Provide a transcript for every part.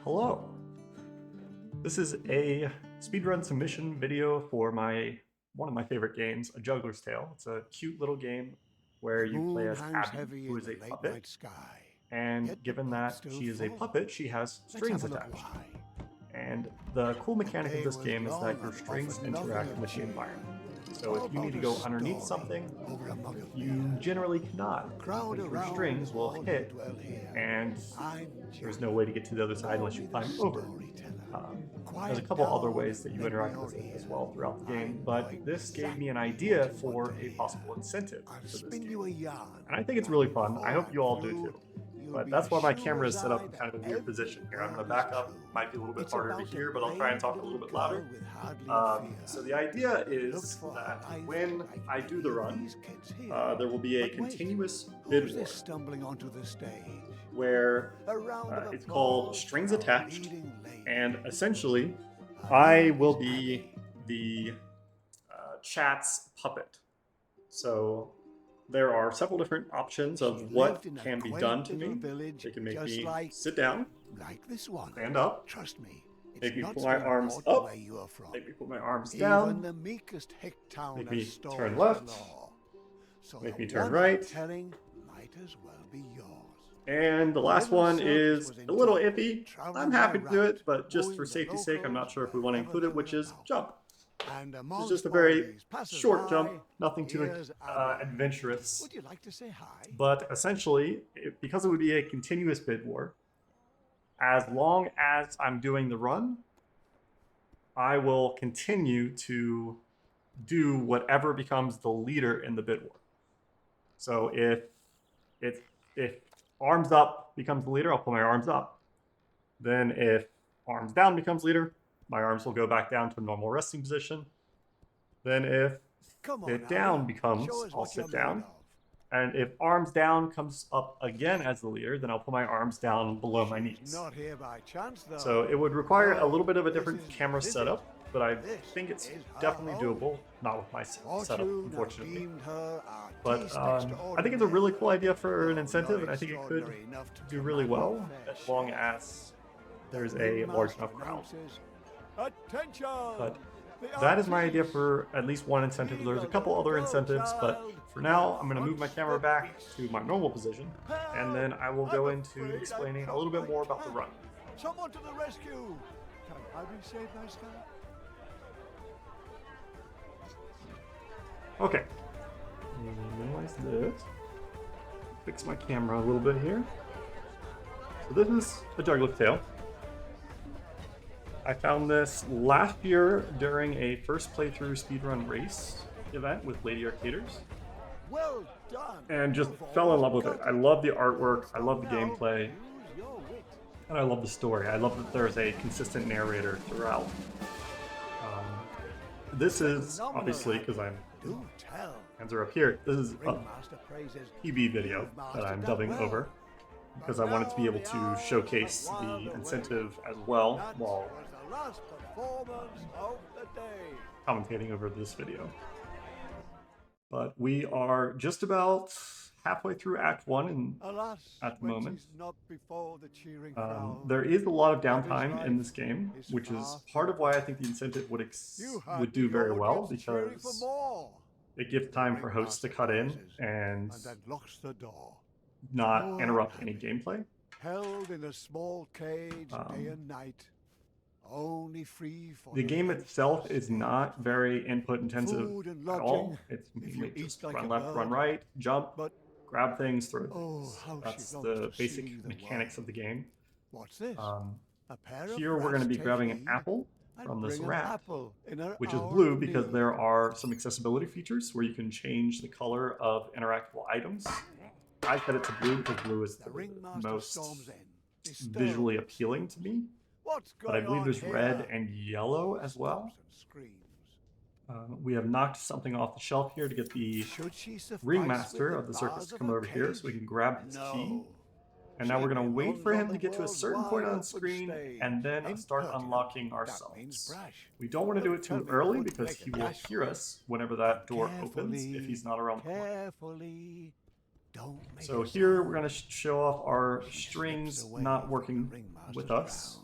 Hello. This is a speedrun submission video for one of my favorite games, A Juggler's Tale. It's a cute little game where you play as Abby, who is a puppet. And given that she is a puppet, she has strings attached. And the cool mechanic of this game is that your strings interact with the environment. So if you need to go underneath something, you generally cannot, because your strings will hit, and there's no way to get to the other side unless you climb over. There's a couple other ways that you interact with it as well throughout the game, but this gave me an idea for a possible incentive for this game. And I think it's really fun. I hope you all do too. But that's why my camera is set up in kind of a weird position here. I'm going to back up. Might be a little bit harder to hear, but I'll try and talk a little bit louder. So the idea is that when I do the run, there will be a continuous bid war where it's called Strings Attached, and essentially I will be the chat's puppet. So there are several different options of what can be done to me. They can make me sit down, stand up, make me put my arms up, make me put my arms down, make me turn left, make me turn right. And the last one is a little iffy. I'm happy to do it, but just for safety's sake, I'm not sure if we want to include it, which is jump. It's just a very short jump, nothing too adventurous. Would you like to say hi? But essentially, because it would be a continuous bid war, as long as I'm doing the run, I will continue to do whatever becomes the leader in the bid war. So if arms up becomes the leader, I'll put my arms up. Then if arms down becomes leader, my arms will go back down to a normal resting position. Then if sit down becomes, I'll sit down. And if arms down comes up again as the leader, then I'll put my arms down below my knees. Not here by chance, though. So it would require a little bit of a different camera setup, but I think it's definitely doable. Not with my setup, unfortunately. But I think it's a really cool idea for an incentive, and I think it could do really well as long as there's a large enough crowd. But that is my idea for at least one incentive. There's a couple other incentives, but for now, I'm going to move my camera back to my normal position, and then I will go into explaining a little bit more about the run. Someone to the rescue! Can I be saved, nice guy? Okay. Minimize this. Fix my camera a little bit here. So this is a Juggler's Tale. I found this last year during a first playthrough speedrun race event with Lady Arcaders. Well done. And just fell in love with it. I love the artwork, I love the gameplay, and I love the story. I love that there's a consistent narrator throughout. This is, obviously, because hands are up here, this is a PB video that I'm dubbing over, because I wanted to be able to showcase the incentive as well while commentating over this video. But we are just about halfway through Act 1 at the moment. There is a lot of downtime in this game, which is part of why I think the incentive would do very well, because it gives time for hosts to cut in and not interrupt any gameplay. Held in a small cage day and night. Only free for the game itself is not very input intensive at all. It's mainly just run left, run right, jump, grab things, throw things. That's the basic mechanics of the game. What's this? Here we're going to be grabbing an apple from this rat, which is blue because there are some accessibility features where you can change the color of interactable items. I set it to blue because blue is the most visually appealing to me. But I believe there's red and yellow as well. We have knocked something off the shelf here to get the ringmaster of the circus to come over here so we can grab his key. And now we're going to wait for him to get to a certain point on the screen and then start unlocking ourselves. We don't want to do it too early because he will hear us whenever that door opens if he's not around the corner. So here we're going to show off our strings not working with us.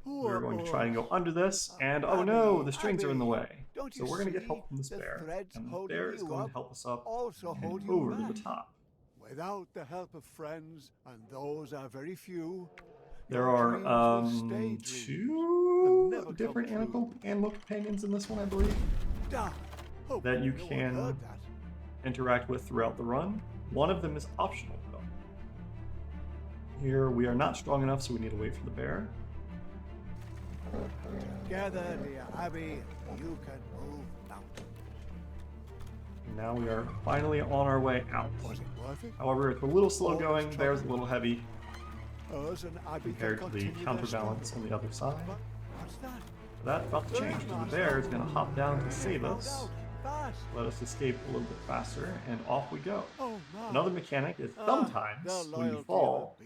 We're going to try and go under this, and oh no, the strings are in the way. So we're going to get help from this bear, and the bear is going to help us up and over to the top. Without the help of friends, and those are very few, there are 2 different animal companions in this one, I believe, that you can interact with throughout the run. One of them is optional, though. Here we are not strong enough, so we need to wait for the bear. Together, dear Abby, you can move mountains. Now we are finally on our way out. Was it worth it? However, it's a little slow going. Bear's a little heavy Us and Abby compared to the counterbalance on the other side. What's that? That's about to change, because the bear is going to hop down to save us, let us escape a little bit faster, and off we go. Another mechanic is sometimes when you fall,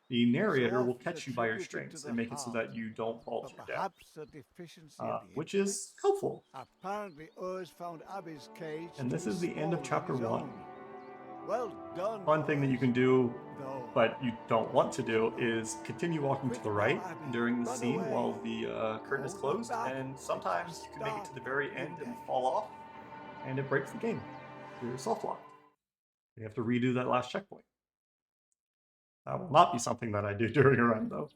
the narrator will catch you by your strings and make it so that you don't fall to your death, which is helpful. Apparently, Urs found Abby's cage. And this is the end of chapter 1. Well done. Fun thing that you can do, but you don't want to do, is continue walking to the right during the scene while the curtain is closed, and sometimes you can make it to the very end and fall off, and it breaks the game. You're soft locked. You have to redo that last checkpoint. That will not be something that I do during a run, though.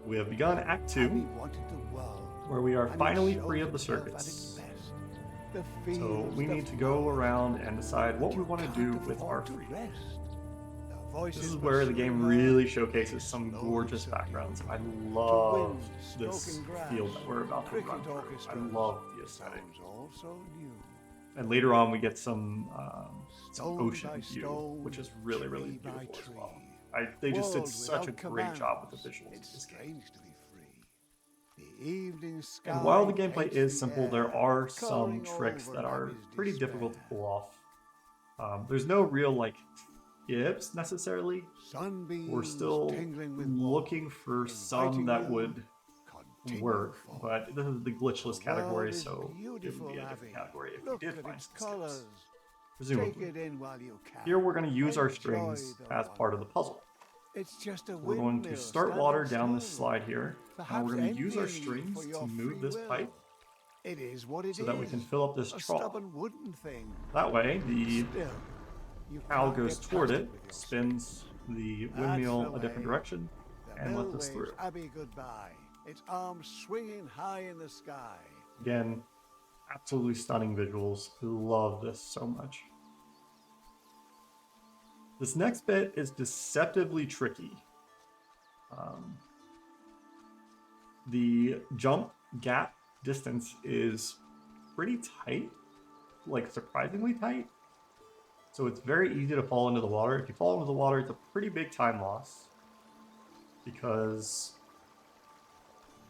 We have begun Act 2, where we are finally free of the circuits. So we need to go around and decide what we want to do with our freedom. This is where the game really showcases some gorgeous backgrounds. I love this field that we're about to run through. I love the aesthetic. And later on we get some ocean view, which is really, really beautiful as well. They just did such a great job with the visuals of this game. And while the gameplay is simple, there are some tricks that are pretty difficult to pull off. There's no real tips necessarily. We're still looking for some that would work, but this is the glitchless category, so it would be a different category if you did find some tips, presumably. Here we're going to use our strings as part of the puzzle. We're going to start water down this slide here, and we're going to use our strings to move this pipe so that we can fill up this trough. That way, the cow goes toward it, spins the windmill a different direction, and lets us through. Its arms swinging high in the sky. Again, absolutely stunning visuals. I love this so much. This next bit is deceptively tricky. The jump gap distance is pretty tight, surprisingly tight. So it's very easy to fall into the water. If you fall into the water, it's a pretty big time loss, because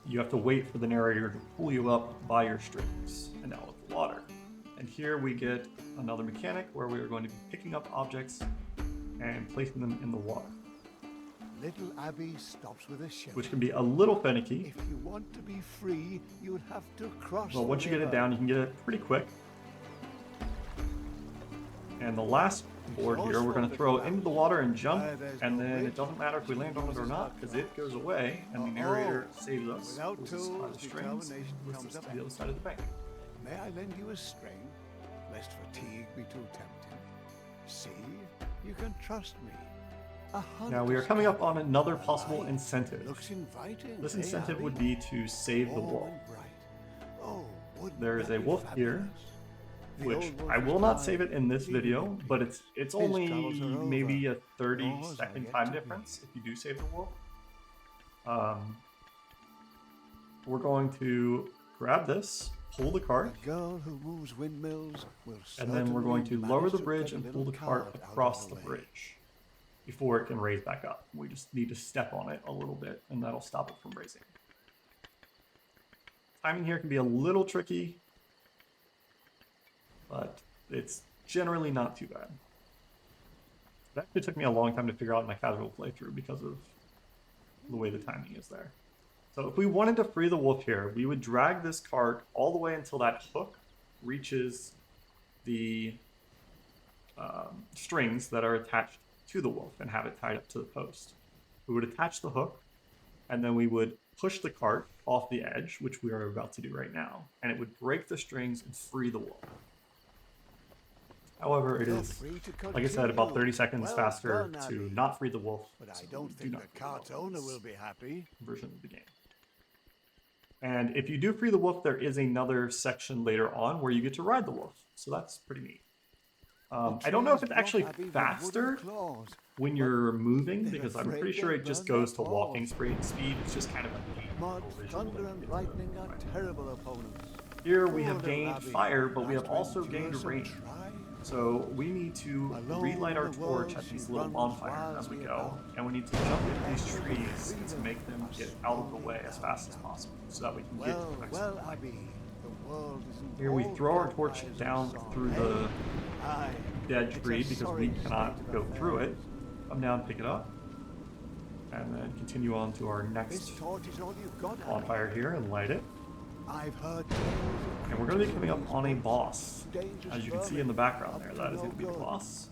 you have to wait for the narrator to pull you up by your strings and out of the water. And here we get another mechanic where we are going to be picking up objects and placing them in the water. Little Abby stops with a shiver. Which can be a little finicky. If you want to be free, you would have to cross. But once you get it down, you can get it pretty quick. And the last board here, we're going to throw into the water and jump, and then it doesn't matter if we land on it or not, because it goes away, and the narrator saves us, pulls us by the strings, and lifts us to the other side of the bank. May I lend you a string, lest fatigue be too tempting? See, you can trust me. Now we are coming up on another possible incentive. Looks inviting. This incentive would be to save the wolf. There is a wolf here, which I will not save it in this video, but it's only maybe a 30-second time difference if you do save the wolf. We're going to grab this, pull the cart, and then we're going to lower the bridge and pull the cart across the bridge before it can raise back up. We just need to step on it a little bit, and that'll stop it from raising. Timing here can be a little tricky, but it's generally not too bad. It actually took me a long time to figure out in my casual playthrough because of the way the timing is there. So if we wanted to free the wolf here, we would drag this cart all the way until that hook reaches the strings that are attached to the wolf and have it tied up to the post. We would attach the hook, and then we would push the cart off the edge, which we are about to do right now, and it would break the strings and free the wolf. However, it is, like I said, about 30 seconds faster to not free the wolf. But I don't think the cart's owner will be happy. Version of the game. And if you do free the wolf, there is another section later on where you get to ride the wolf. So that's pretty neat. I don't know if it's actually faster when you're moving, because I'm pretty sure it just goes to walking speed. It's just kind of a Mud, thunder, and lightning are terrible opponents. Here we have gained fire, but we have also gained rain. So we need to relight our torch at these little bonfires as we go, and we need to jump into these trees to make them get out of the way as fast as possible, so that we can get to the next one. Here we throw our torch down through the dead tree because we cannot go through it. Come down, pick it up, and then continue on to our next bonfire here and light it. And we're going to be coming up on a boss. As you can see in the background there, that is going to be the boss.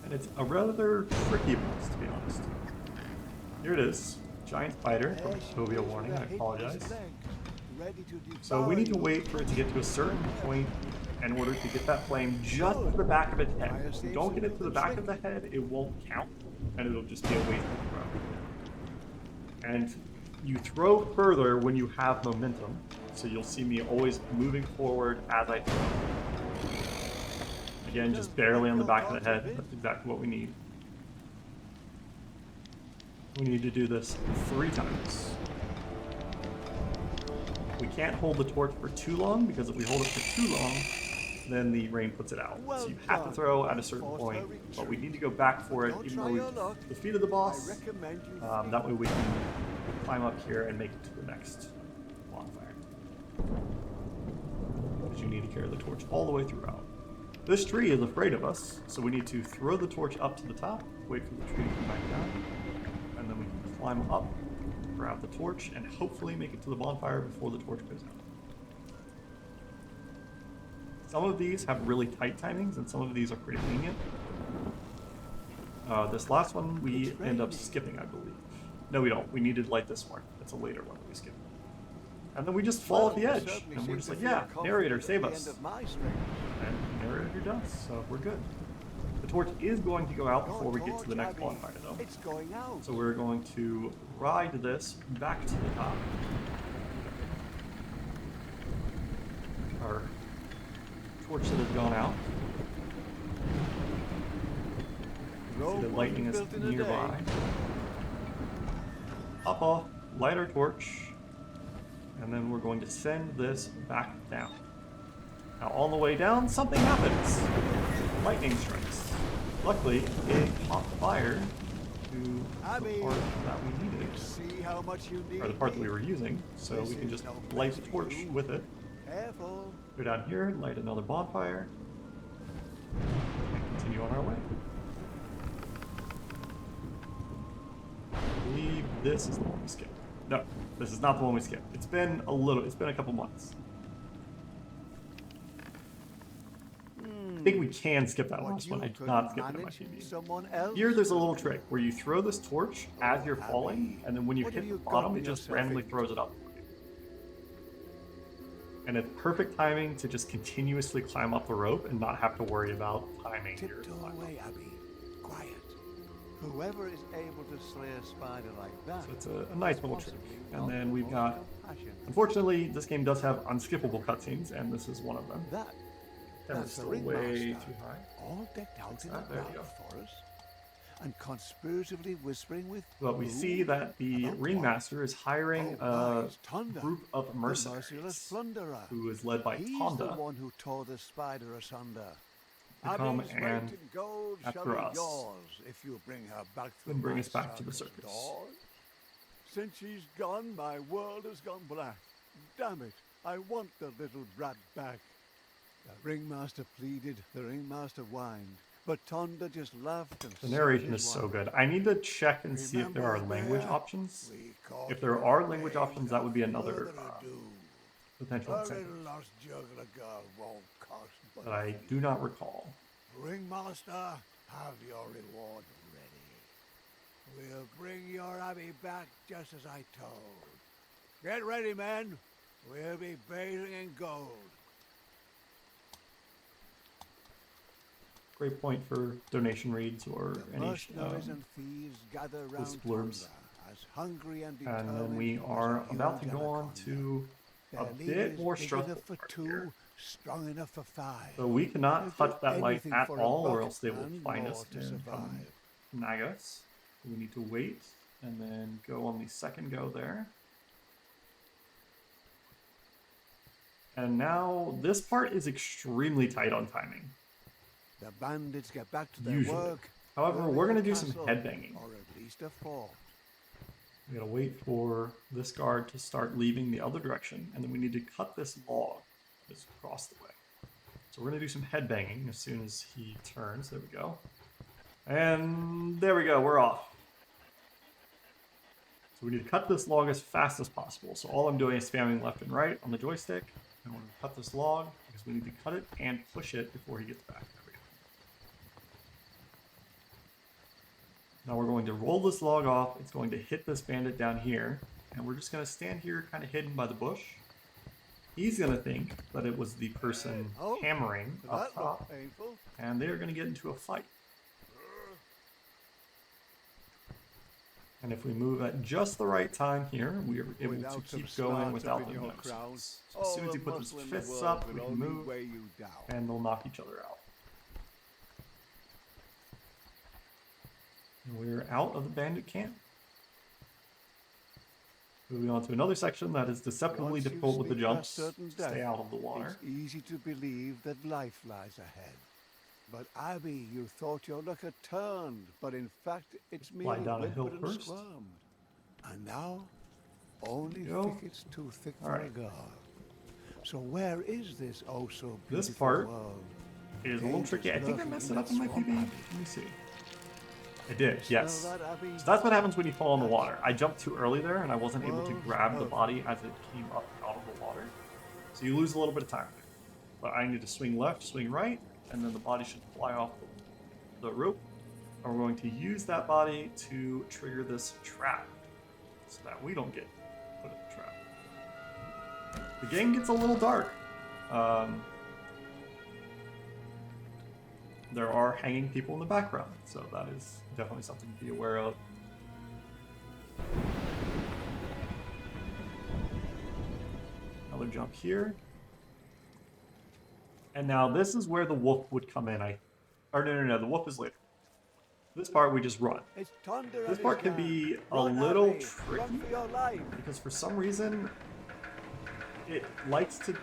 And it's a rather tricky boss, to be honest. Here it is. Giant spider. There'll be a warning, I apologize. So we need to wait for it to get to a certain point in order to get that flame just to the back of its head. If you don't get it to the back of the head, it won't count, and it'll just be a wasted throw. And you throw further when you have momentum, so you'll see me always moving forward as I throw. Again, just barely on the back of the head. That's exactly what we need. We need to do this 3 times. We can't hold the torch for too long, because if we hold it for too long, then the rain puts it out. So you have to throw at a certain point, but we need to go back for it even though we've defeated the boss. That way we can climb up here and make it to the next bonfire. Because you need to carry the torch all the way throughout. This tree is afraid of us, so we need to throw the torch up to the top, wait for the tree to come back down, and then we can climb up, grab the torch, and hopefully make it to the bonfire before the torch goes out. Some of these have really tight timings, and some of these are pretty lenient. This last one we end up skipping, I believe. No, we don't. We need to light this one. It's a later one that we skip. And then we just fall off the edge, and we're just like, yeah, narrator, save us. And narrator does, so we're good. The torch is going to go out before we get to the next bonfire, though. So we're going to ride this back to the top. Our torch that has gone out. See the lightning is nearby. Hop off, light our torch, and then we're going to send this back down. Now on the way down, something happens. Lightning strikes. Luckily, it caught fire to the part that we needed, or the part that we were using, so we can just light the torch with it. Go down here, light another bonfire, and continue on our way. I believe this is the one we skipped. No, this is not the one we skipped. It's been a couple months. I think we can skip that last one. I did not skip it in my TV. Here there's a little trick where you throw this torch as you're falling, and then when you hit the bottom, it just randomly throws it up. And it's perfect timing to just continuously climb up the rope and not have to worry about timing your climb up. Quiet. Whoever is able to slay a spider like that. So it's a nice little trick. And then we've got, unfortunately, this game does have unskippable cutscenes, and this is one of them. That was still way too high. All decked out in the forest and conspiratively whispering with. But we see that the ringmaster is hiring a group of mercenaries who is led by Tonda. The one who tore the spider asunder. To come and after us if you bring her back and bring us back to the circus. Since she's gone, my world has gone black. Damn it, I want the little brat back. The ringmaster pleaded, the ringmaster whined, but Tonda just laughed and the narration is so good. I need to check and see if there are language options. If there are language options, that would be another potential incentive. Juggler girl won't cost, but I do not recall. Ringmaster, have your reward ready. We'll bring your Abby back just as I told. Get ready, men. We'll be bathing in gold. Great point for donation reads or The any mercenaries and thieves gather round blurbs. Tonga, as hungry and And determined then we as are a about to huge go on anaconda. to a Their bit leaders more big stressful enough for part two, here. strong enough for 5. So we cannot They'll touch do that light anything at for a all, or buck else they will and find more us to and come survive. nag us. We need to wait and then go on the second go there. And now this part is extremely tight on timing. The bandits get back to their Usually. work. However, building we're a going to do some castle, headbanging. or at least a fort. We gotta wait for this guard to start leaving the other direction, and then we need to cut this log that's across the way. So we're gonna do some headbanging as soon as he turns. There we go. And there we go, we're off. So we need to cut this log as fast as possible. So all I'm doing is spamming left and right on the joystick, and we're gonna cut this log because we need to cut it and push it before he gets back. There we go. Now we're going to roll this log off. It's going to hit this bandit down here, and we're just going to stand here kind of hidden by the bush. He's going to think that it was the person hammering up top, and they're going to get into a fight. And if we move at just the right time here, we are able to keep going without them noticing us. So as soon as he puts his fists up, we can move, and they'll knock each other out. And we're out of the bandit camp. Moving on to another section that is deceptively difficult with the jumps. Stay out of the water. It's easy to believe that life lies ahead. But Abby, you thought your luck had turned, but in fact it's merely down a hill whimpered and first. squirmed. And now, only Go. thickets too thick All for right. a girl. So where is this oh so beautiful This part world? is a little tricky. I think I messed it up in my PB. Let me see. I did, yes. Smell that, Abby? So that's what happens when you fall in the water. I jumped too early there, and I wasn't able to grab the body as it came up out of the water. So you lose a little bit of time there. But I need to swing left, swing right, and then the body should fly off the rope. And we're going to use that body to trigger this trap so that we don't get put in the trap. The game gets a little dark. There are hanging people in the background, so that is definitely something to be aware of. Another jump here. And now this is where the wolf would come in. No, the wolf is later. This part we just run. It's thunder This and part it's can gone. be a Run, little Abby. tricky Run for your life. because for some reason it likes to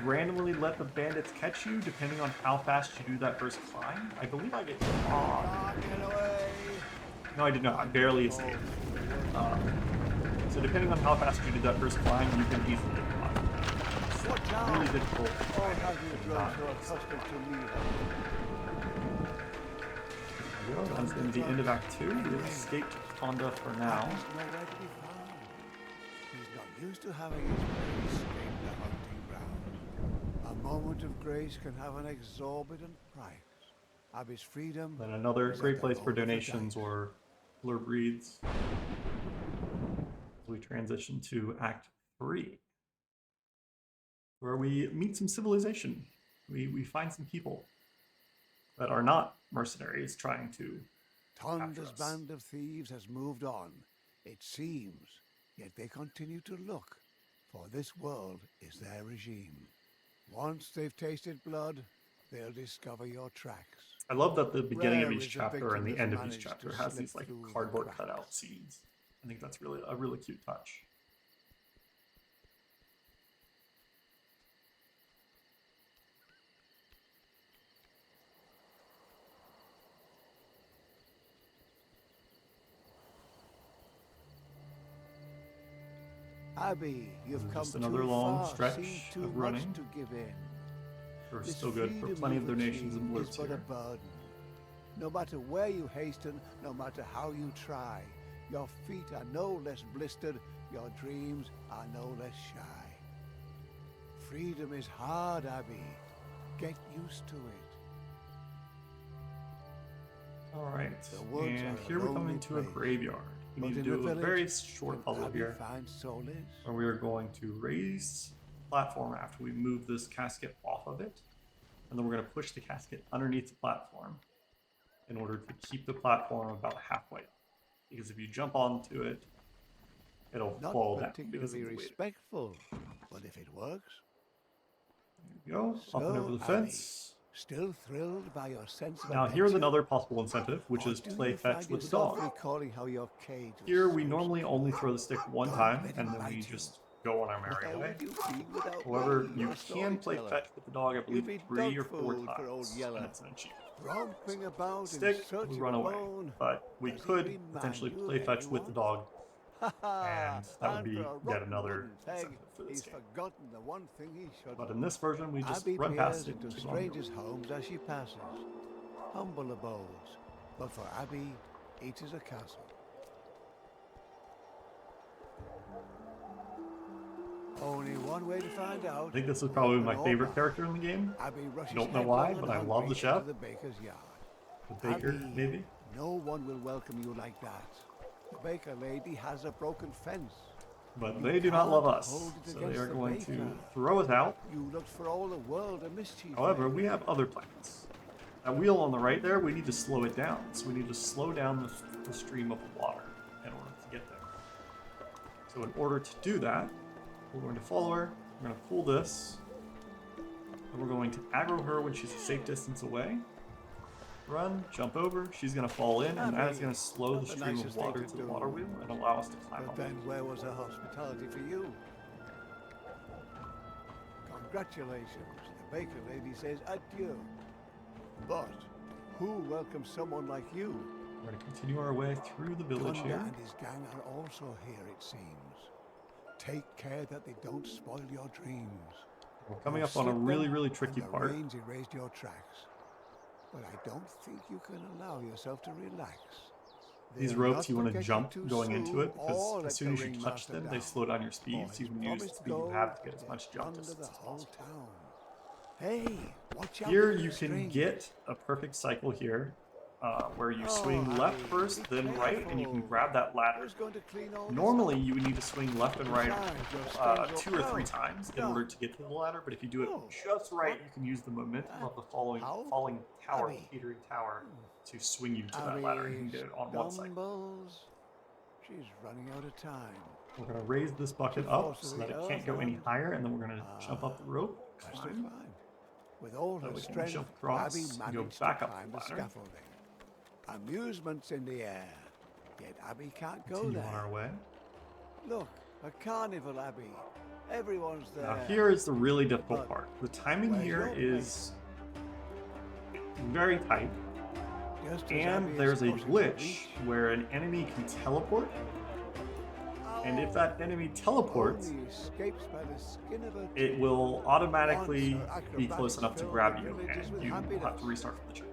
randomly let the bandits catch you depending on how fast you do that first climb. I believe I get Ah, get away. No, I did not. I barely escaped. So depending on how fast you did that first climb, you can easily get caught. Watch out. Really difficult. Oh, have you grown so accustomed to me? That is going to be the end of Act 2. We've escaped Honda for now. He's nowhere to be found. He's not used to having his prey escape the hunting ground. A moment of grace can have an exorbitant price. Abby's freedom. Then another is at great the place for roll of the donations dice. or blurb reads. We transition to Act 3, where we meet some civilization. We find some people that are not mercenaries trying to Tonda's us. band of thieves has moved on, it seems, yet they continue to look, for this world is their regime. Once they've tasted blood, they'll discover your tracks. I love that the beginning of Rare each is the chapter and the victim end that's of each managed chapter to has slip these like through the cardboard cracks. cutout scenes. I think that's really a really cute touch. Abby, you've come Just another too long far, stretch seen too of much running. to give in. We're This still good for freedom plenty of you've donations and achieved blurbs is but a here. burden. No matter where you hasten, no matter how you try, your feet are no less blistered, your dreams are no less shy. Freedom is hard, Abby. Get used to it. All right, The woods and are a here we're coming lonely to a place. graveyard. We need to do a very short puzzle here, where we are going to raise the platform after we move this casket off of it, and then we're going to push the casket underneath the platform in order to keep the platform about halfway. Because if you jump onto it, it'll fall down. Not particularly respectful, but if it works. There you go, up and over the fence. Still thrilled by your sense of Now adventure? here's another possible incentive, which is Or do play you fetch find with the yourself dog. recalling how your cage was Here we so normally small? only throw the stick one Don't time, let and him then bite we you. just go on our merry Where way. would you be without However, me, you your can play storyteller? fetch with the dog, I believe, You'd be 3 or dog 4 food for old times, Yeller. and it's an achievement. Romping about in Stick, search we of run a away, bone. but we Does he could remind potentially you of play fetch with the anyone? dog, Ha ha! and that would And be for a yet rotten another wooden peg, incentive for this he's game. forgotten the one thing he should. But in this version, we just Abby run past peers it into and keep on going. strangers' homes as she passes. Humble abodes, but for Abby, each is a castle. Only one way to find out. I think this is probably my Open favorite or character in the game. Abby rushes Don't know why, headlong but and I love the hungry chef. into the baker's yard. The baker, Abby, maybe? No one will welcome you like that. The baker lady has a broken fence. But You they do not love can't us, hold it so they against are the going to baker. throw us out. You looked for all the world of mischief. However, made. we have other plans. That wheel on the right there, we need to slow it down. So we need to slow down the stream of water in order to get there. So in order to do that, we're going to follow her, we're going to pull this, and we're going to aggro her when she's a safe distance away. Run, jump over, she's going to fall in, and that is going to slow the Not the stream of nicest thing water to to the do. water wheel and allow us to climb But up. then where was her hospitality for you? Congratulations. The baker lady says adieu. But who welcomes someone like you? We're going to continue our way through the village Gunda here. and his gang are also here, it seems. Take care that they don't spoil your dreams. We're coming You've up on a slipped really, them, really tricky and the part. rains erased your tracks. But I don't think you can allow yourself to relax. These They'll ropes, not you want to forget jump too going into soon it, because or as let soon the as you touch ringmaster them, they down. slow down your speed, Or so you his can use the promised speed you gold have to get as will much jump plunder distance the as whole possible. town. Hey, watch out Here for the you can string. get a perfect cycle here, where you Oh, swing left Abby, first, be then right, and you can careful. grab that ladder. Who's going to clean all this Normally, up? you would need to swing left and right Besides, your 2 or 3 strings will- times in No. order to get to the ladder, but if you do it Oh, just right, what? you can use the momentum of the How? falling tower, Abby. the teetering tower, to swing you to that ladder, and you can get it on one side. Stumbles. She's running out of time. We're going to raise this bucket She up falls to so the that it can't go any earth higher, and then we're going to jump up the rope, That's the climb. climb. With all Then her we can strength, jump across Abby and go managed back to up the climb the ladder. scaffolding. Amusements in the air. Yet Abby can't go Continue there. on our way. Look, a carnival, Abby. Everyone's there. Now here is the really difficult But part. The timing where's here your is very tight, Just as and Abby is there's a crossing the glitch beach, where an enemy can teleport, and if that enemy teleports, only escapes by the skin of her it teeth. will automatically Once her be close acrobatics enough to fill grab the you, villages and with you will have happiness. to restart from the check.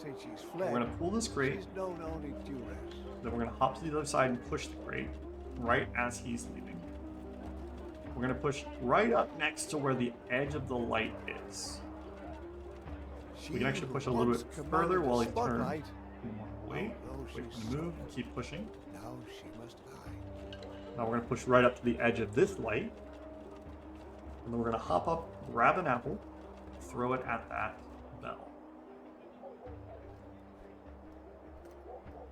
Since she's We're fled, going to pull this crate, she's known only duress. then we're going to hop to the other side and push the crate right as he's leaving. We're going to push right up next to where the edge of the light is. We can actually push a little bit further while he turns. Wait, wait for him to move, and keep pushing. Now she must hide. Now we're going to push right up to the edge of this light. And then we're going to hop up, grab an apple, throw it at that bell.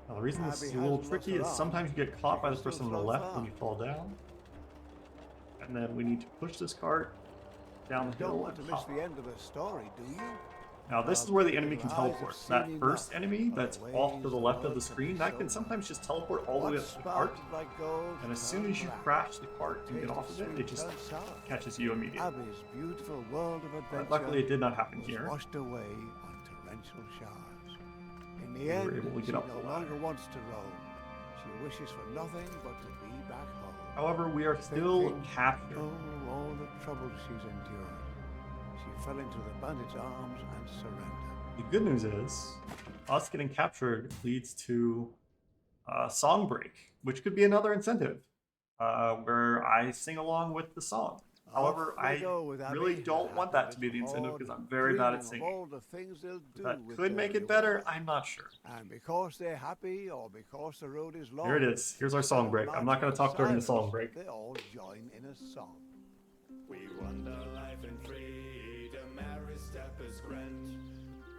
Now the reason this is a little tricky is sometimes you get caught by the person on the left when you fall down. And then we need to push this cart down the Don't hill want to and miss hop. the end of the story, do you? Now this is where the enemy can teleport. That first enemy that's off to the left of the screen, that can sometimes just teleport all the way up to the cart. And as soon as you crash the cart and get off of it, it just catches you immediately. Abby's beautiful world of adventure But luckily it did not happen was here. washed away on torrential showers. In the We were end, able to get she up no the ladder. longer wants to roam. She wishes for nothing but to be back home. However, we are still Thinking, captured. Oh, all the troubles she's endured. She fell into the bandits' arms and surrendered. The good news is, us getting captured leads to a song break, which could be another incentive, where I sing along with the song. However, Off we I go with really Abby, don't a want happy that to be the little incentive horde, because I'm very bad dreaming at of singing. all the things they'll do That with could their make it better. reward. I'm not sure. And because they're happy or because the road is long, There it is. Here's our song break. I'm not going to talk during the song break. they all join in a song. We wonder life in freedom, every step is grand.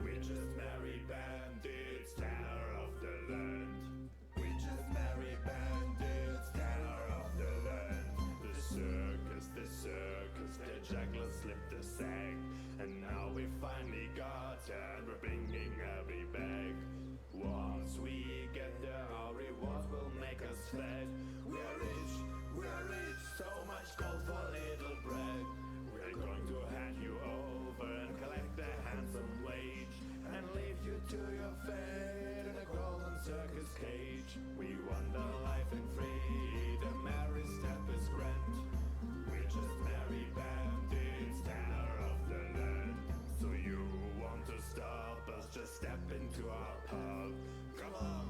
We just merry bandits, terror of the land. We just merry bandits, terror of the land. The circus, the juggler slipped the sack. And now we finally got it, we're bringing Abby back. Once we get there, our rewards will make us fat. We're rich, so much gold for little bread. We're going to hand you over and collect a handsome wage and leave you to your fate in a golden circus cage. We wonder life in freedom, every step is grand. We're just merry bandits, terror of the land. So you want to stop us, just step into our pub. Come on,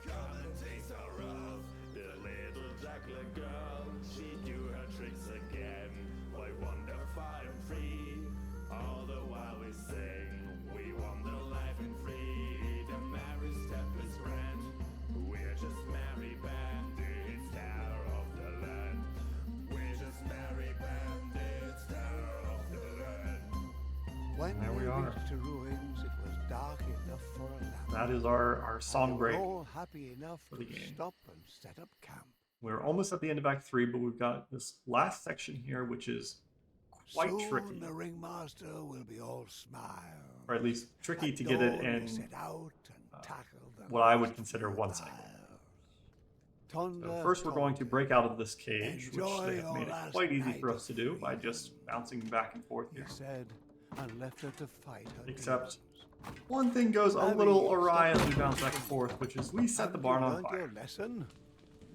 come and taste our love. The little juggler girl, she do her tricks again. Why wander far and free? All the while we sing, we wander life and freedom. Every step is grand. We're just merry bandits, terror of the land. We're just merry bandits, terror of the land. When There we they are. reached the ruins, it was dark enough for a lamp. That is our song They were break. all happy enough for the to game. stop and set up camp. We're almost at the end of Act 3, but we've got this last section here, which is quite Soon tricky, the ringmaster will be all smile. or at least tricky At to get it dawn we in set out and tackle the what I would last consider few one cycle. miles. So Thunder first, we're going to talking. break out of this cage, which Enjoy they have your made it last quite easy night for us of to do by freedom. just bouncing back and forth here. He said, and left her to fight her Except demons. one thing goes a Abby, little awry stop as we it. bounce back and forth, which is we set the Haven't barn you on learned fire. your lesson?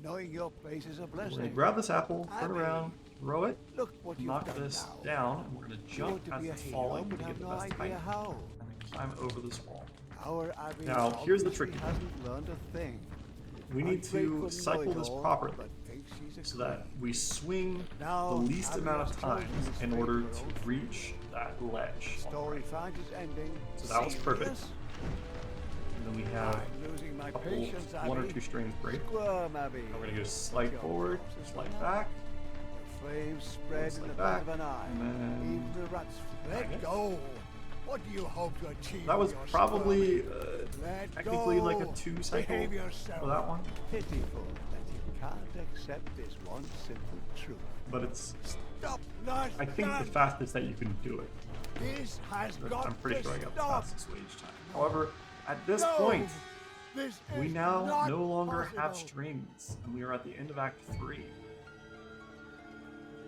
Knowing your place is a We're blessing. going to grab this apple, turn Abby, around, throw it, Look what you've knock done this now. down, and we're going to You jump want to as be a it's hero, falling to but get have the no best height, idea how. and then climb over this wall. Our Abby Now, here's the obviously tricky hasn't learned a thing. We need Ungrateful to cycle this know-it-all, properly but thinks she's a so that queen. we swing Now, the least Abby amount has of chosen times this in fate order for to old reach that ledge. Story finds its ending. So that was perfect. seamless. And then we have I'm losing my a couple, patience, one or Abby. two strings break. Squirm, Abby. And we're going to go slide Your forward, horse is slide now. back. The flames spread Just in like the blink that, of an eye. and then Even the rats bang let it. go. What do you hope to achieve? That was with your probably squirming? Let technically like a go. 2 cycle Behave yourself. for that one, Pitiful that you can't accept this one simple truth. but it's Stop, Lars. I think the fastest that you can do it. This has got I'm pretty to sure I got the stop. fastest way each time. However, at this No, point, this we is now not no longer have possible. strings, and we are at the end of Act 3.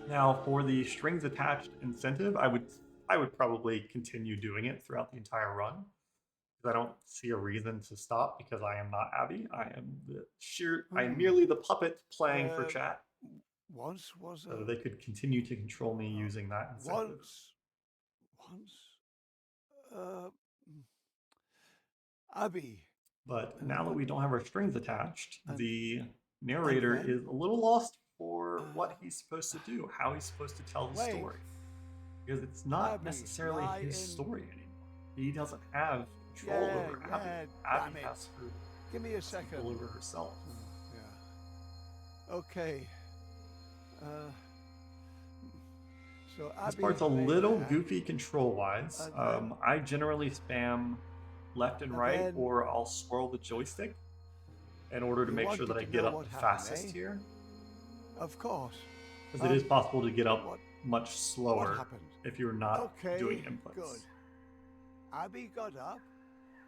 Now, for the strings attached incentive, I would probably continue doing it throughout the entire run, because I don't see a reason to stop because I am not Abby. I am merely the puppet playing for chat, Once was a so they could continue to control me using that incentive. uh, Abby. But now that we don't have our strings attached, And- the narrator then- is a little lost for what he's supposed to do, how he's supposed to tell the Wait. story. Because it's not Abby, necessarily lie his in- story anymore. He doesn't have control Yeah, over yeah, Abby. damn Abby it. has her Give me a second. control over herself. Yeah. Okay. So This Abby part's a made little that. goofy control-wise. And then- I generally spam left and And right, then- or I'll swirl the joystick in order to You make sure wanted that I to get know up what the happened, fastest eh? here. Of course. Because it is possible to get up What? much What slower happened? if you're not Okay. doing inputs. Good. Abby got up.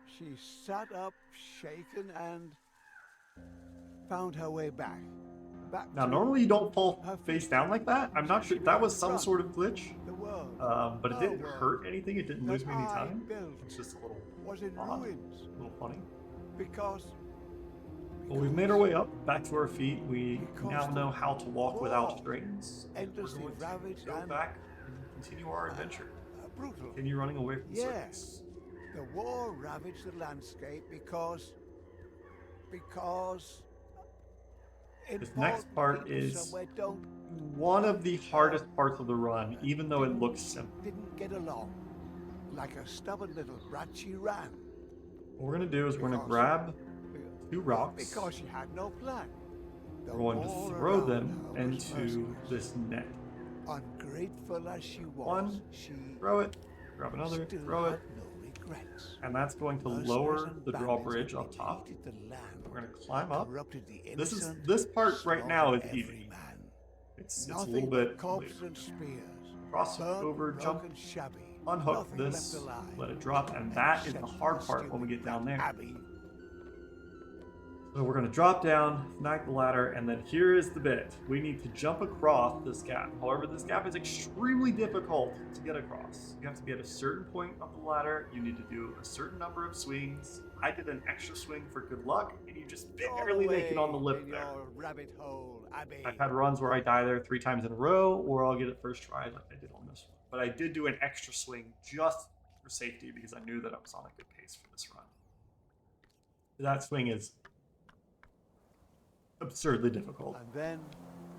She sat up, shaken, and found her way back. Back Now, to normally you don't fall her face down like that. I'm not sure. That was some sort of glitch, the world. but it Our didn't world hurt anything. It didn't that lose me any I time. built It's just a little was in odd, ruins a little funny. because. But we've made our way up, back to our feet. We Because now the know how to walk without war strings. We're endlessly going to ravaged go and back and continue our adventure. Brutal. Continue running away from the Yes. circus. The war ravaged the landscape because This next Important part people is somewhere don't one of the hardest parts of the run, even though it looks simple. didn't get along. Like a stubborn little brat, she ran. What we're gonna do is we're gonna Because- grab 2 rocks. Because she had no plan. The We're going wall to throw around them her was into merciless. this net. Ungrateful as she was, One, she throw it, grab another, still throw had it, no regrets. and that's going to Mercenaries lower and the bandits drawbridge had up top. depleted the land, We're gonna climb up. corrupted the This innocent, part right now is slaughtered easy. every man. It's a Nothing little but bit corpses later. and spears. Cross burnt, over, jump, broken, shabby. unhook Nothing this, left alive. let it drop, and that is the hard part when we get down there. Abbey. So we're going to drop down, snag the ladder, and then here is the bit. We need to jump across this gap. However, this gap is extremely difficult to get across. You have to be at a certain point of the ladder. You need to do a certain number of swings. I did an extra swing for good luck, and you just barely make it on the lip in there. your rabbit hole, Abbey. I've had runs where I die there 3 times in a row, or I'll get it first try like I did on this one. But I did do an extra swing just for safety because I knew that I was on a good pace for this run. That swing is absurdly difficult. And then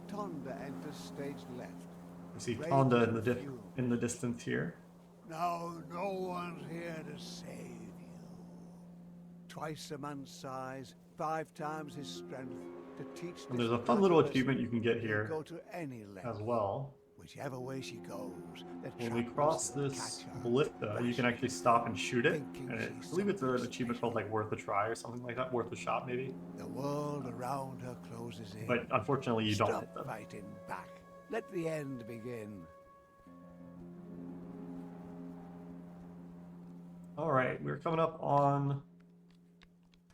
Tonda enters stage left. You see Rage Tonda and fury. in the distance here. Now no one's here to save you. Twice a man's size, 5 times his strength, to teach. And there's a this fun little brutal achievement you can get here go to any length. as well. Whichever way she goes, the When we trappers cross will this catch her. ballista, you can actually stop and shoot it. Thinking And I she's believe it's an something achievement called like worth a try or something like that, worth a shot maybe. The world around her closes in. But unfortunately you don't Stop hit them. fighting back. Let the end begin. Alright, we're coming up on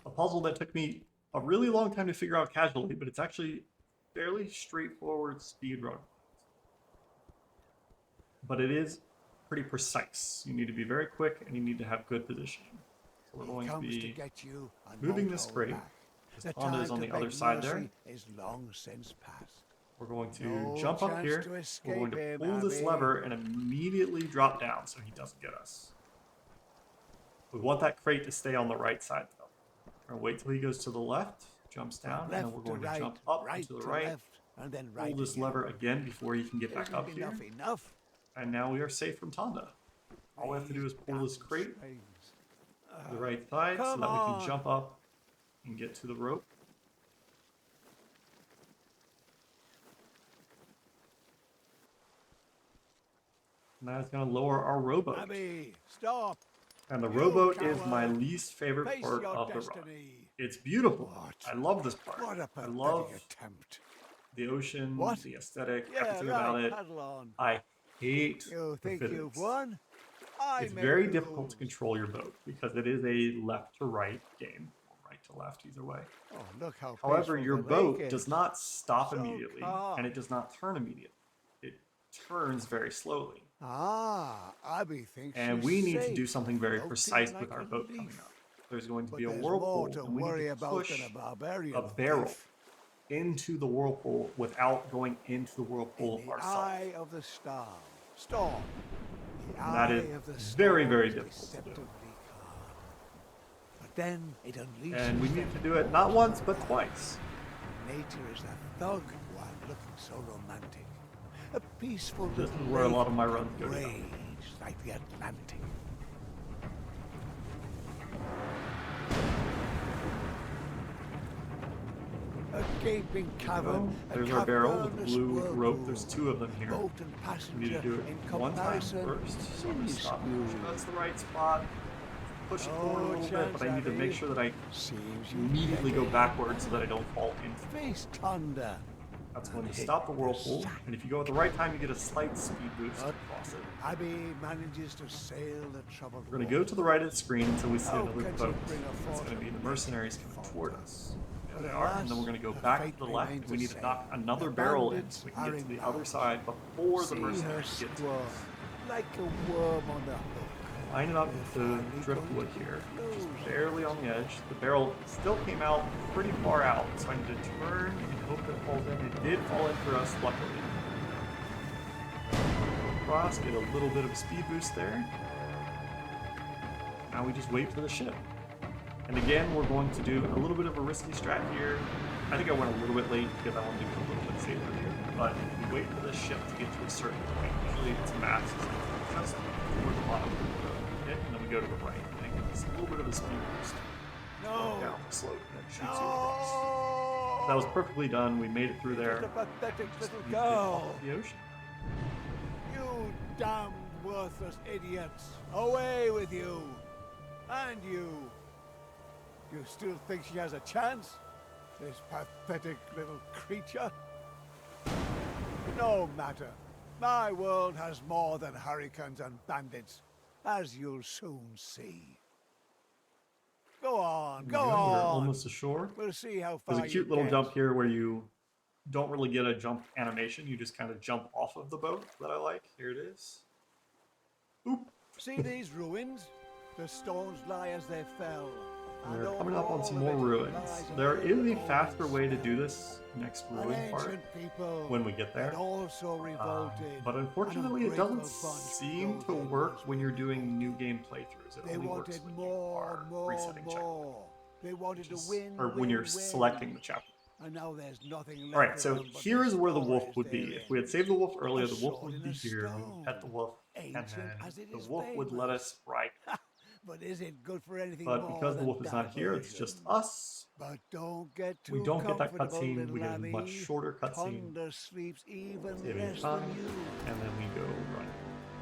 a puzzle that took me a really long time to figure out casually, but it's actually fairly straightforward speedrun. But it is pretty precise. You need to be very quick and you need to have good positioning. So we're He going to comes to be get you and moving won't this hold crate. back. This The Honda is time on to the other beg side there. mercy is long since past. We're going to No jump up chance here. to We're escape going to him, pull this Abby. lever and immediately drop down so he doesn't get us. We want that crate to stay on the right side though. We're going to wait till he goes to the left, jumps down, and then Left we're to going to right, jump up right and to the to right, left, and then pull right this again. lever again before he can get back Isn't up here. enough. And now we are safe from Tonda. All we have to do is pull this crate to the right side so Come that we on. can jump up and get to the rope. And that is going to lower our rowboat. Abby, stop. And the You rowboat is my coward. least favorite Face part your of the run. destiny. It's beautiful. What? I love this part. What a I pathetic love attempt. the ocean, What? the aesthetic, Yeah, everything right. about it. Paddle on. I hate You the think physics. you've won? I It's make very the difficult rules. to control your boat because it is a left to right game, or right to left, either way. Oh, look how However, peaceful your the boat lake is. does not stop So immediately, calm. and it does not turn immediately. It turns very slowly. Ah, Abby thinks And she's we need to safe, do something very floating precise like with our a boat coming leaf. up. There's going to But be a there's whirlpool, more to and we worry need to about push than a barbarian a barrel thief. into the whirlpool without going into the whirlpool In the ourselves. eye of the storm. The And that eye is of the very, storm very is difficult to do. deceptively calm. But then it unleashes And we need them to do it not once, but twice. Nature is a thug while looking so romantic. A peaceful This little is where a lot lake of my runs go that down. rage like the Atlantic. A gaping cavern. a There's our barrel with the cavernous blue rope. whirlpool. There's 2 of them here. Boat and We passenger need to do in it one time comparison, first. So I'm going to stop. minuscule. That's the right spot. Push it forward a No little bit, chance, but I need to make Abby. sure that I Seems you immediately go begging. backwards so that I don't fall into it. Face Tonda. That's going to stop the whirlpool. And if you go at the right time, you get a slight speed boost What? across it. Abby manages to sail the troubled We're going to go to the right of the screen until we see How another could you boat. bring a It's force going to be of the mercenaries nature coming to toward falter? us. There But they are. And then we're going to go alas, back her to the fate left. remains We the need to same. knock another The barrel in bandits so we can are get to the inbound. other side before the See her mercenaries get to squirm us. like a worm on the hook. Lining up the driftwood here, just barely on the edge. The barrel still came out pretty far out, so I need to turn and hope that it falls in. It did fall in for us, luckily. Cross, get a little bit of speed boost there. Now we just wait for the ship. And again, we're going to do a little bit of a risky strat here. I think I went a little bit late because I wanted to go a little bit safer here. But if we wait for this ship to get to a certain point, usually its mass is just toward the bottom of the road. Okay? And then we go to the right. And it gives us a little bit of a speed boost. No. Down the slope and it shoots you across. That was perfectly done. We made it through there. Just a pathetic Just little leaped it off girl. of the ocean. You damned worthless idiots. Away with you. And you. You still think she has a chance? This pathetic little creature? No matter. My world has more than hurricanes and bandits, as you'll soon see. Go on, There we go We're on. almost ashore. We'll see how far There's a you cute little get. jump here where you don't really get a jump animation. You just kind of jump off of the boat that I like. Here it is. Oop. See these ruins? The stones lie as they fell. And We're all coming up on some of more it ruins. lies There in is a the faster old way to stone. do this next An ruin part ancient people when we get there. that also revolted. But An unfortunately, it doesn't ungrateful bunch seem those to they work was when you're with. doing new game playthroughs. It They only works wanted when more, you are resetting chapter. more. They wanted which to is- win, or when win, you're win. selecting the chapter. And now there's nothing left. Alright, for so them but here is where the wolf stories would be. therein. If we had saved the wolf earlier, A the wolf sword would in be a here. We would pet the stone, wolf, and ancient then as it the is wolf would let famous. us ride. But is it good for anything But more because the than wolf is not here, it's just diversion? us. But don't get too We don't get that comfortable, cutscene. little We get a much Abby. shorter cutscene. Thunder sleeps even Saving less time, than you. and then we go run.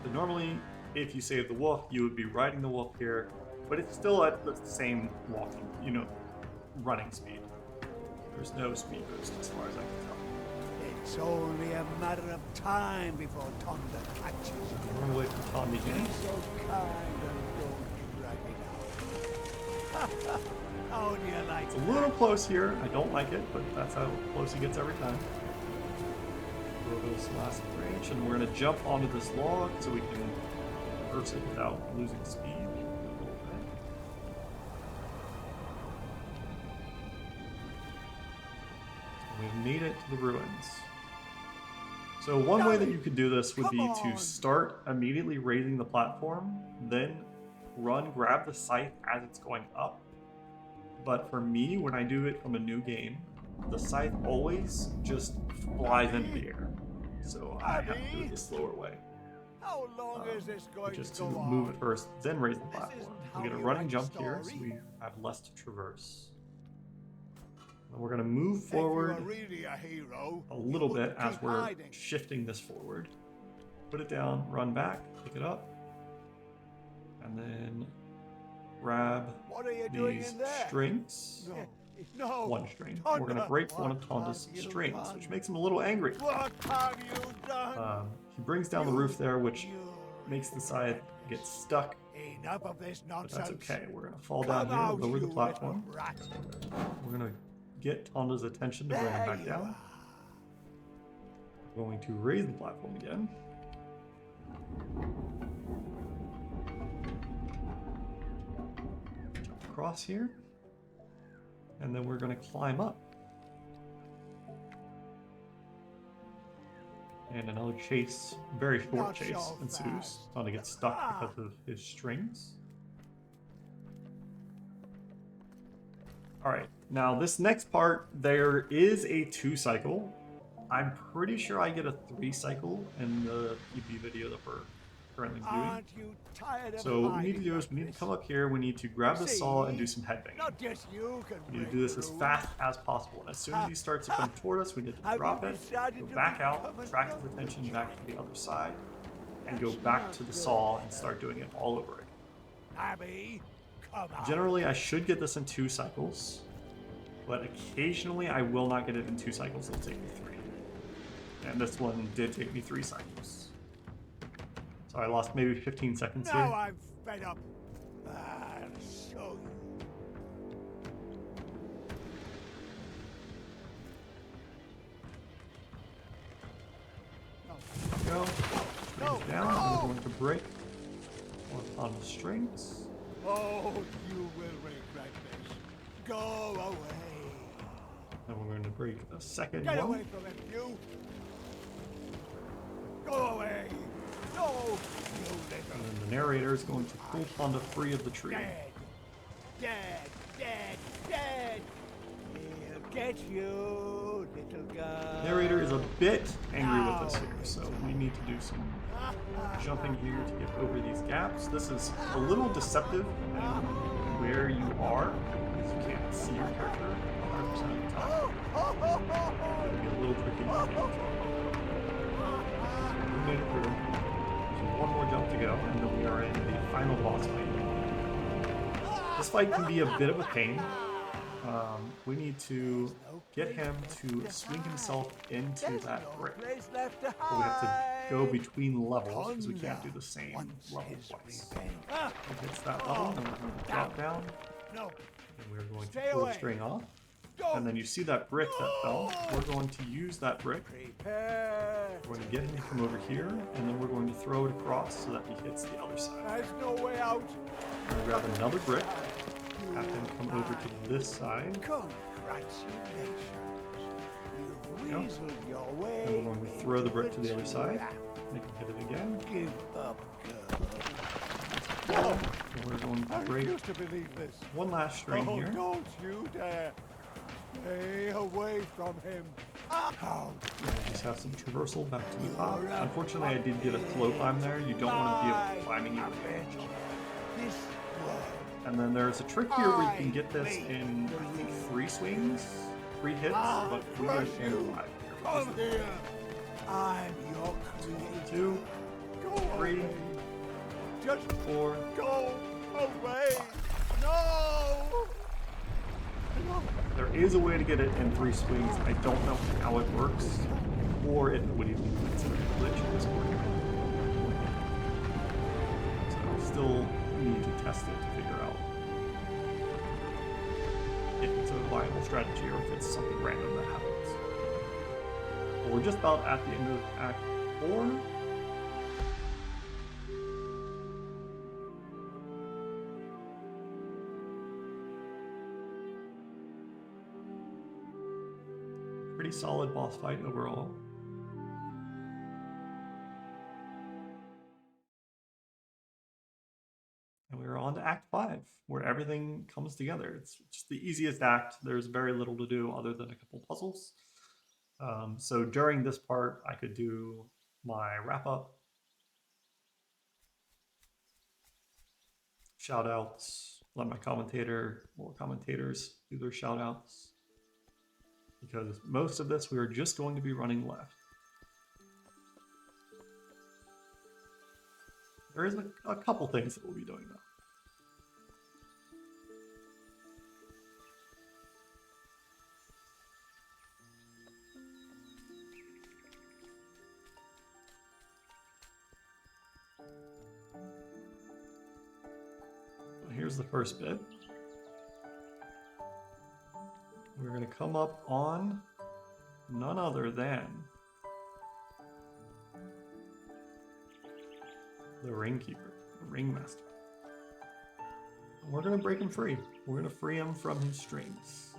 So normally, if you save the wolf, you would be riding the wolf here, but it's still at the same walking, running speed. There's no speed boost as far as I can tell. It's only a matter of time before Thunder catches you. Run away from Tommy Be again. so kind and don't drag it out. How do you like It's a little close here. I don't like it, but that's how close he gets every time. Go over this last branch, and we're going to jump onto this log so we can reverse it without losing speed. We've made it to the ruins. So one way that you could do this would be to start immediately raising the platform, then run, grab the scythe as it's going up. But for me, when I do it from a new game, the scythe always just flies into the air. So I have to do it the slower way. How long is this going Just to to go move on? it first, then raise the This platform. isn't We how get a you running write a jump here, so story. we have less to traverse. And we're going to move If you forward are really a hero, a you little bit wouldn't as keep we're hiding. shifting this forward. Put it down, run back, pick it up, and then grab What are you doing these in there? strings. No. One string. We're going to Thunder, break one of what Tonda's have you strings, done? which makes him a little angry. What have you done? He brings down the roof there, which You makes the side get stuck, Enough of this but nonsense. that's okay. We're going to fall down Come here, out, lower the you platform. little rat. We're going to get Tonda's attention to bring him There back you down. are. We're going to raise the platform again. Jump across here. And then we're going to climb up. And another chase, very short Not chase, so ensues. fast. Tonda gets stuck because of his strings. Alright, now this next part, there is a 2 cycle. I'm pretty sure I get a 3 cycle in the PB video that we're currently doing. Aren't you tired of So what we need to hiding do is like we need to this? come up here, we need to grab the saw and do some headbanging. Not just you can We need to break do this as through. fast as possible. And as soon as he starts to come toward us, we need to Have drop you it, decided go to back out, become a attract his attention back to the other side, and go back to the saw and start doing it all over again. Abby, come on. Generally, I should get this in 2 cycles, but occasionally I will not get it in 2 cycles. It'll take me 3. And this one did take me 3 cycles. So I lost maybe 15 seconds Now here. I'm fed up. I'll show you. Go. No, Strings down. no. And we're going to break one on the strings. Oh, you will regret this. Go away. Then we're going to break a second Get one. away from him, you. Go away. No, you And little then the narrator is going to pull Honda free of the tree. dead. Dead. Dead, dead. He'll get you, little girl. Narrator is a bit angry with us here, so we need to do some jumping here to get over these gaps. This is a little deceptive depending on where you are, because you can't see your character 100% of the time. It'll be a little tricky to get into. So we made it through. There's one more jump to go, and then we are in the final boss fight. This fight can be a bit of a pain. We need to get him to swing himself into that brick. But we have to go between levels because we can't do the same level twice. He hits that level, and we're going to drop down. And we're going to pull the string off. And then you see that brick that fell. We're going to use that brick. We're going to get him to come over here, and then we're going to throw it across so that he hits the other side. There's no way out. We're going to grab another brick. Have him come over to this side. Congratulations. You Go. weaseled your way. And we're going to throw the brick to the other side. Make him hit it again. Give up, girl. And we're going to I break refuse to believe this. one last string Oh, here. don't you dare. Stay away from him. How Just have some traversal back to the top. Unfortunately, I did get a slow climb there. You don't want to be able to climbing out this world. And then there's a trick here where you can get this in, I think, 3 swings, 3 hits, but we get it in 5 Come here. I'm your creator. 2, Go 3, away. Just 4. go away. No. There is a way to get it in 3 swings. I don't know how it works, or if it would even be considered a glitch at this point. So I still need to test it to figure out if it's a viable strategy or if it's something random that happens. Well, we're just about at the end of Act 4. Pretty solid boss fight overall. And we're on to Act 5, where everything comes together. It's just the easiest act. There's very little to do other than a couple puzzles. So during this part, I could do my wrap-up, shout-outs, let my commentators do their shout-outs. Because most of this we are just going to be running left. There is a couple things that we'll be doing though. So here's the first bit. We're going to come up on none other than the Ringkeeper, the Ringmaster. And we're going to break him free. We're going to free him from his strings.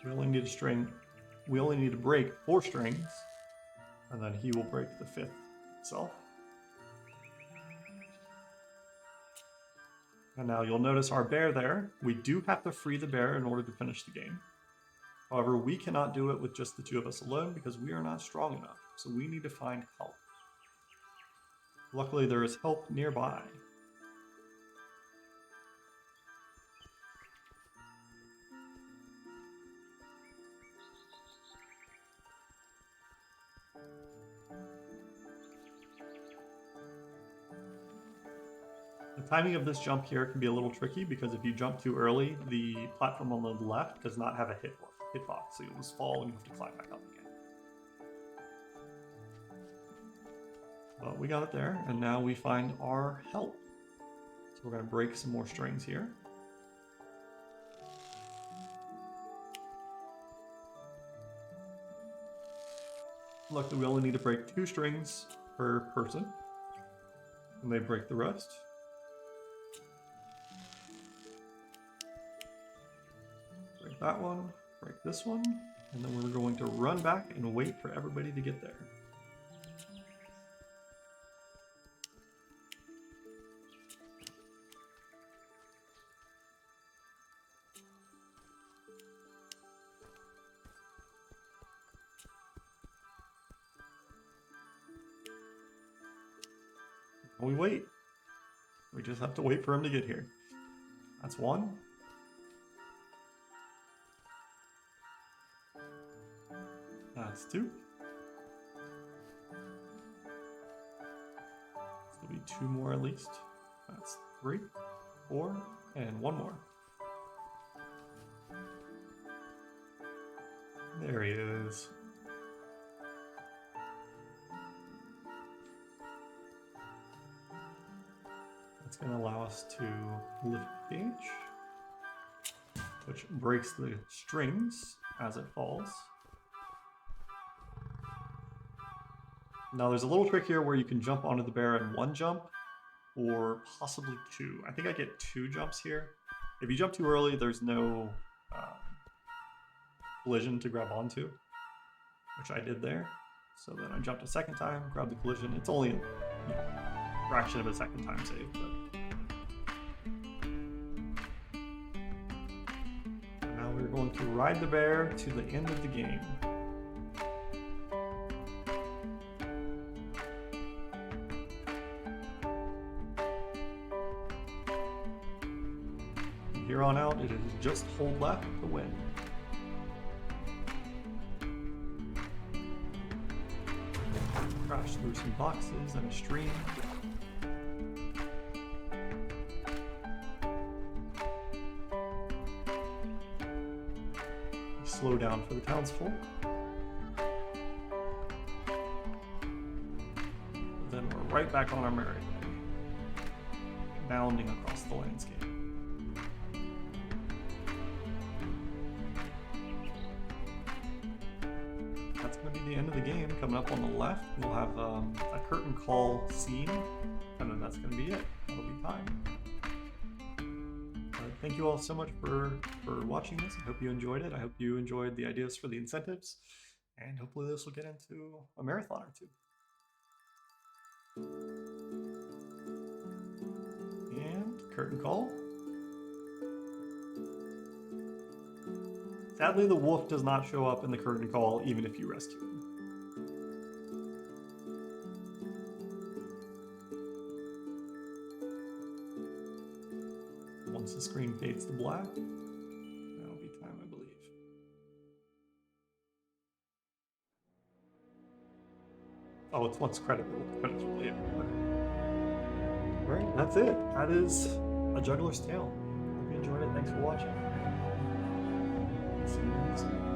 We only need a string. We only need to break 4 strings, and then he will break the 5th itself. And now you'll notice our bear there. We do have to free the bear in order to finish the game. However, we cannot do it with just the 2 of us alone because we are not strong enough. So we need to find help. Luckily, there is help nearby. The timing of this jump here can be a little tricky because if you jump too early, the platform on the left does not have a hitbox, so you'll just fall and you have to climb back up again. But we got it there, and now we find our help. So we're going to break some more strings here. Luckily, we only need to break 2 strings per person, and they break the rest. that one, break this one, and then we're going to run back and wait for everybody to get there. We wait. We just have to wait for him to get here. That's one. That's two. There'll be two more at least. That's three, four, and one more. There he is. That's going to allow us to lift the cage, which breaks the strings as it falls. Now there's a little trick here where you can jump onto the bear in one jump, or possibly two. I think I get two jumps here. If you jump too early, there's no collision to grab onto, which I did there. So then I jumped a second time, grabbed the collision. It's only a fraction of a second time save, but now we're going to ride the bear to the end of the game. From here on out, it is just hold left to win. Crash through some boxes and a stream. Slow down for the townsfolk. Then we're right back on our merry way, bounding across the landscape. That's going to be the end of the game. Coming up on the left, we'll have a curtain call scene, and then that's going to be it. That'll be time. Thank you all so much for watching this. I hope you enjoyed it. I hope you enjoyed the ideas for the incentives, and hopefully this will get into a marathon or two. And curtain call. Sadly, the wolf does not show up in the curtain call even if you rescue him. Once the screen fades to black, that'll be time, I believe. Oh, it's once credits roll, yeah. Alright, that's it. That is A Juggler's Tale. Hope you enjoyed it. Thanks for watching. See you next time.